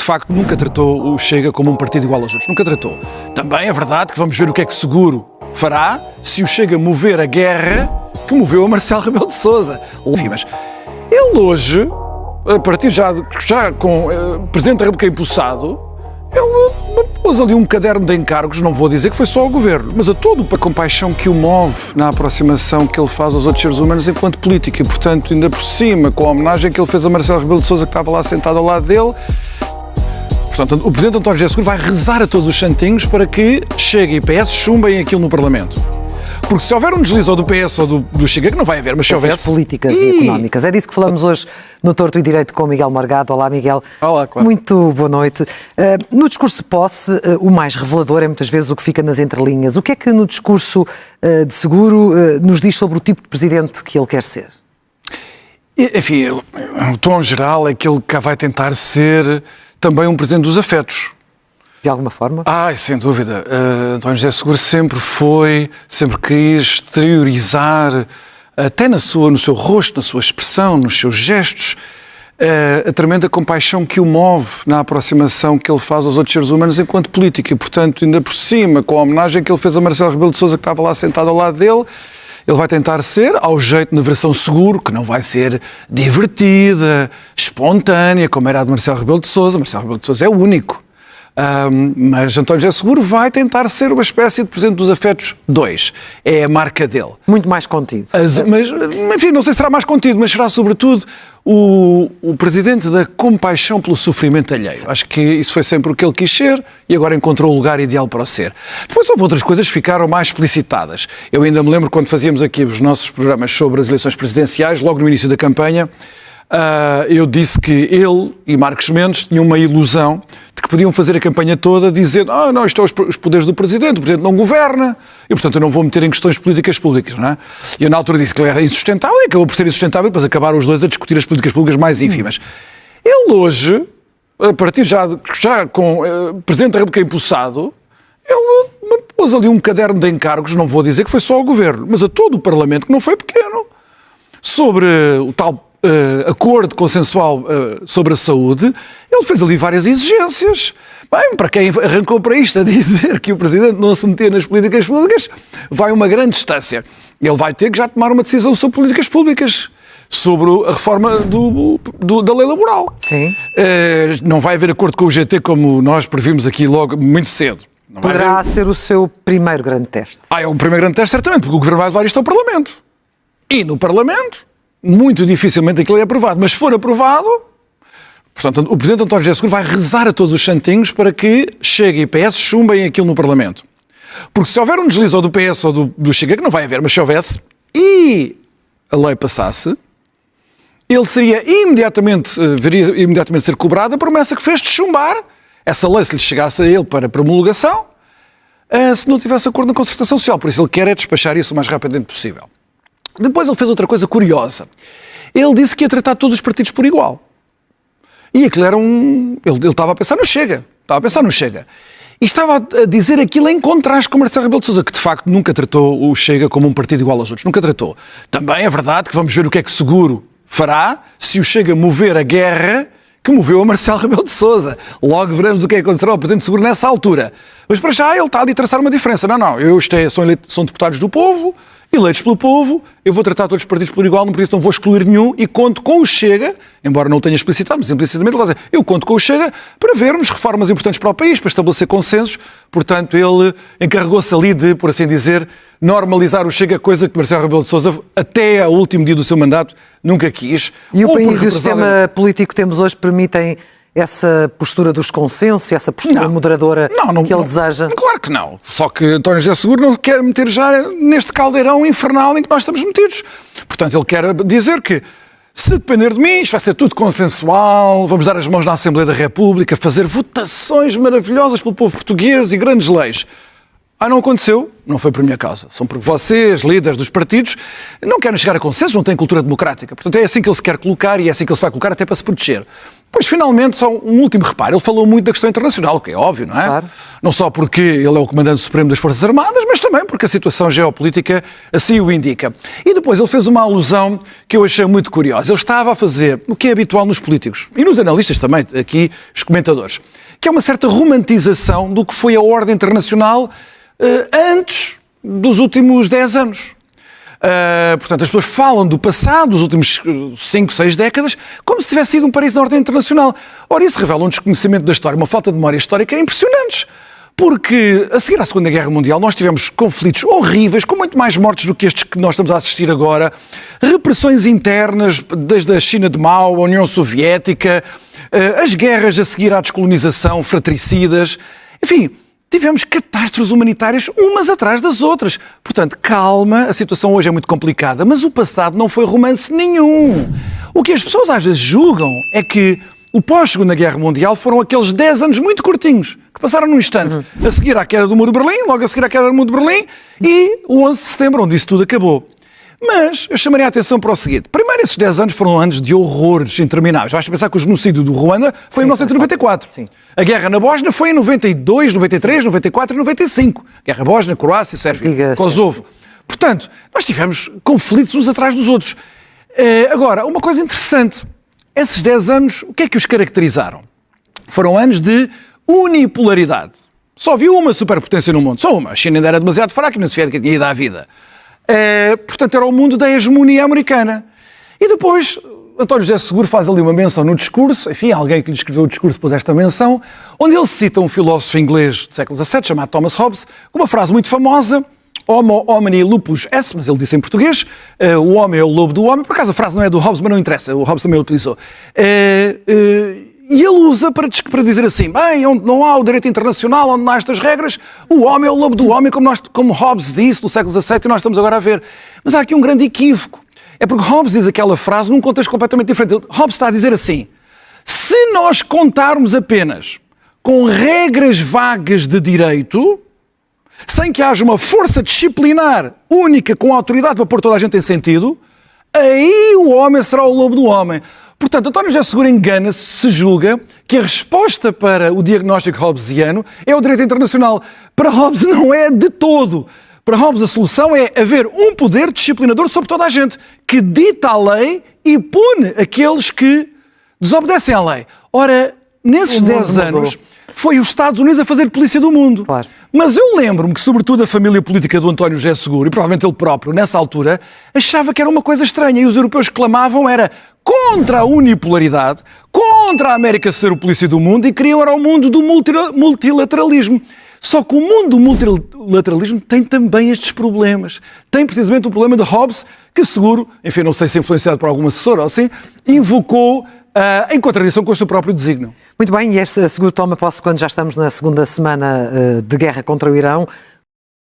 facto nunca tratou o Chega como um partido igual aos outros. Nunca tratou. Também é verdade que vamos ver o que é que Seguro fará se o Chega mover a guerra que moveu a Marcelo Rebelo de Sousa. Enfim, mas ele hoje, a partir já com o Presidente da República empossado, ele pôs ali um caderno de encargos, não vou dizer que foi só ao Governo, mas a todo a compaixão que o move na aproximação que ele faz aos outros seres humanos enquanto político. E, portanto, ainda por cima, com a homenagem que ele fez a Marcelo Rebelo de Sousa, que estava lá sentado ao lado dele. Portanto, o Presidente António José Seguro vai rezar a todos os santinhos para que Chega e PS chumbem aquilo no Parlamento. Porque se houver um deslize ou do PS ou do Chega, que não vai haver, mas se houvesse... políticas e económicas. É disso que falamos hoje no Torto e Direito com o Miguel Morgado. Olá, Miguel. Olá, claro. Muito boa noite. No discurso de posse, o mais revelador é muitas vezes o que fica nas entrelinhas. O que é que no discurso de Seguro nos diz sobre o tipo de presidente que ele quer ser? Enfim, o tom geral é que ele cá vai tentar ser também um presidente dos afetos. De alguma forma? Sem dúvida. António José Seguro sempre quis exteriorizar, até no seu rosto, na sua expressão, nos seus gestos, a tremenda compaixão que o move na aproximação que ele faz aos outros seres humanos enquanto político. E, portanto, ainda por cima, com a homenagem que ele fez a Marcelo Rebelo de Sousa, que estava lá sentado ao lado dele, ele vai tentar ser, ao jeito na versão Seguro, que não vai ser divertida, espontânea, como era a de Marcelo Rebelo de Sousa. Marcelo Rebelo de Sousa é o único. Mas António José Seguro vai tentar ser uma espécie de Presidente dos Afetos 2. É a marca dele. Muito mais contido. Mas, enfim, não sei se será mais contido, mas será sobretudo o Presidente da compaixão pelo sofrimento alheio. Sim. Acho que isso foi sempre o que ele quis ser e agora encontrou o lugar ideal para o ser. Depois houve outras coisas que ficaram mais explicitadas. Eu ainda me lembro quando fazíamos aqui os nossos programas sobre as eleições presidenciais, logo no início da campanha, eu disse que ele e Marcos Mendes tinham uma ilusão de que podiam fazer a campanha toda dizendo não, isto é os poderes do Presidente, o Presidente não governa e, portanto, eu não vou meter em questões políticas públicas, não é? E eu, na altura, disse que ele era insustentável e acabou por ser insustentável, depois acabaram os dois a discutir as políticas públicas mais ínfimas. Ele hoje, a partir já com o Presidente da República empossado, ele pôs ali um caderno de encargos, não vou dizer que foi só ao Governo, mas a todo o Parlamento, que não foi pequeno, sobre o tal acordo consensual sobre a saúde. Ele fez ali várias exigências. Bem, para quem arrancou para isto a dizer que o Presidente não se metia nas políticas públicas, vai uma grande distância. Ele vai ter que já tomar uma decisão sobre políticas públicas, sobre a reforma da lei laboral. Sim. Não vai haver acordo com o GT como nós previmos aqui logo muito cedo. Poderá ser o seu primeiro grande teste. É o primeiro grande teste, certamente, porque o Governo vai levar isto ao Parlamento. E no Parlamento, muito dificilmente aquilo é aprovado, mas se for aprovado, portanto, o Presidente António José Seguro vai rezar a todos os santinhos para que Chega e PS chumbem aquilo no Parlamento. Porque se houver um deslize ou do PS ou do Chega, que não vai haver, mas se houvesse, e a lei passasse, ele viria imediatamente ser cobrado a promessa que fez de chumbar essa lei se lhe chegasse a ele para promulgação, se não tivesse acordo na concertação social. Por isso ele quer despachar isso o mais rapidamente possível. Depois ele fez outra coisa curiosa. Ele disse que ia tratar todos os partidos por igual. E aquilo era ele estava a pensar no Chega. E estava a dizer aquilo em contraste com Marcelo Rebelo de Sousa, que de facto nunca tratou o Chega como um partido igual aos outros. Nunca tratou. Também é verdade que vamos ver o que é que Seguro fará se o Chega mover a guerra que moveu a Marcelo Rebelo de Sousa. Logo veremos o que é que acontecerá ao Presidente Seguro nessa altura. Mas para já ele está ali a traçar uma diferença. São deputados do povo, eleitos pelo povo, eu vou tratar todos os partidos por igual, por isso não vou excluir nenhum e conto com o Chega, embora não o tenha explicitado, mas implicitamente eu conto com o Chega para vermos reformas importantes para o país, para estabelecer consensos. Portanto, ele encarregou-se ali de, por assim dizer, normalizar o Chega, coisa que Marcelo Rebelo de Sousa, até ao último dia do seu mandato, nunca quis. E o país e o sistema político que temos hoje permitem essa postura dos consensos, essa postura moderadora que ele deseja? Claro que não. Só que António José Seguro não quer meter já neste caldeirão infernal em que nós estamos metidos. Portanto, ele quer dizer que, se depender de mim, isto vai ser tudo consensual, vamos dar as mãos na Assembleia da República, fazer votações maravilhosas pelo povo português e grandes leis. Não aconteceu. não foi por minha causa. São porque vocês, líderes dos partidos, não querem chegar a consenso, não têm cultura democrática. Portanto, é assim que ele se quer colocar e é assim que ele se vai colocar até para se proteger. Pois, finalmente, só um último reparo. Ele falou muito da questão internacional, que é óbvio, não é? Claro. Não só porque ele é o comandante supremo das Forças Armadas, mas também porque a situação geopolítica assim o indica. E depois ele fez uma alusão que eu achei muito curiosa. Ele estava a fazer o que é habitual nos políticos e nos analistas também, aqui, os comentadores, que é uma certa romantização do que foi a ordem internacional antes dos últimos 10 anos. Portanto, as pessoas falam do passado, dos últimos 5, 6 décadas, como se tivesse sido um paraíso na ordem internacional. Ora, isso revela um desconhecimento da história, uma falta de memória histórica impressionantes. Porque, a seguir à Segunda Guerra Mundial, nós tivemos conflitos horríveis, com muito mais mortes do que estes que nós estamos a assistir agora, repressões internas, desde a China de Mao, a União Soviética, as guerras a seguir à descolonização, fratricidas, enfim, tivemos catástrofes humanitárias umas atrás das outras. Portanto, calma, a situação hoje é muito complicada, mas o passado não foi romance nenhum. O que as pessoas às vezes julgam é que o pós-Segunda Guerra Mundial foram aqueles 10 anos muito curtinhos, que passaram num instante, a seguir à queda do Muro de Berlim, logo a seguir à queda do Muro de Berlim, e o 11 de setembro, onde isso tudo acabou. Mas eu chamaria a atenção para o seguinte. Primeiro, esses 10 anos foram anos de horrores intermináveis. Vais pensar que o genocídio do Ruanda foi em 1994. Sim. A guerra na Bósnia foi em 92, 93, 94 e 95. Guerra Bósnia, Croácia, Sérvia, Kosovo. Portanto, nós tivemos conflitos uns atrás dos outros. Agora, uma coisa interessante. Esses 10 anos, o que é que os caracterizaram? Foram anos de unipolaridade. Só havia uma superpotência no mundo. Só uma. A China ainda era demasiado fraca e a União Soviética tinha ido à vida. Portanto, era o mundo da hegemonia americana. E depois, António José Seguro faz ali uma menção no discurso, enfim, alguém que lhe escreveu o discurso pôs esta menção, onde ele cita um filósofo inglês do século XVII, chamado Thomas Hobbes, com uma frase muito famosa, Homo homini lupus est, mas ele disse em português, o homem é o lobo do homem. Por acaso a frase não é do Hobbes, mas não interessa, o Hobbes também a utilizou. E ele usa para dizer assim, bem, onde não há o direito internacional, onde não há estas regras, o homem é o lobo do homem, como Hobbes disse no século XVII, e nós estamos agora a ver. Mas há aqui um grande equívoco. É porque Hobbes diz aquela frase num contexto completamente diferente. Hobbes está a dizer assim, se nós contarmos apenas com regras vagas de direito, sem que haja uma força disciplinar única com autoridade para pôr toda a gente em sentido, aí o homem será o lobo do homem. Portanto, António José Seguro engana-se se julga que a resposta para o diagnóstico hobbesiano é o direito internacional. Para Hobbes não é de todo. Para Hobbes a solução é haver um poder disciplinador sobre toda a gente, que dita a lei e pune aqueles que desobedecem à lei. Ora, nesses 10 anos, foi os Estados Unidos a fazer polícia do mundo. Claro. Mas eu lembro-me que, sobretudo, a família política do António José Seguro, e provavelmente ele próprio, nessa altura, achava que era uma coisa estranha. E os europeus clamavam era contra a unipolaridade, contra a América ser o polícia do mundo, e queriam era o mundo do multilateralismo. Só que o mundo do multilateralismo tem também estes problemas. Tem precisamente o problema de Hobbes, que Seguro, enfim, não sei se influenciado por algum assessor ou assim, invocou em contradição com o seu próprio desígnio. Muito bem, e este Seguro toma posse quando já estamos na segunda semana de guerra contra o Irão.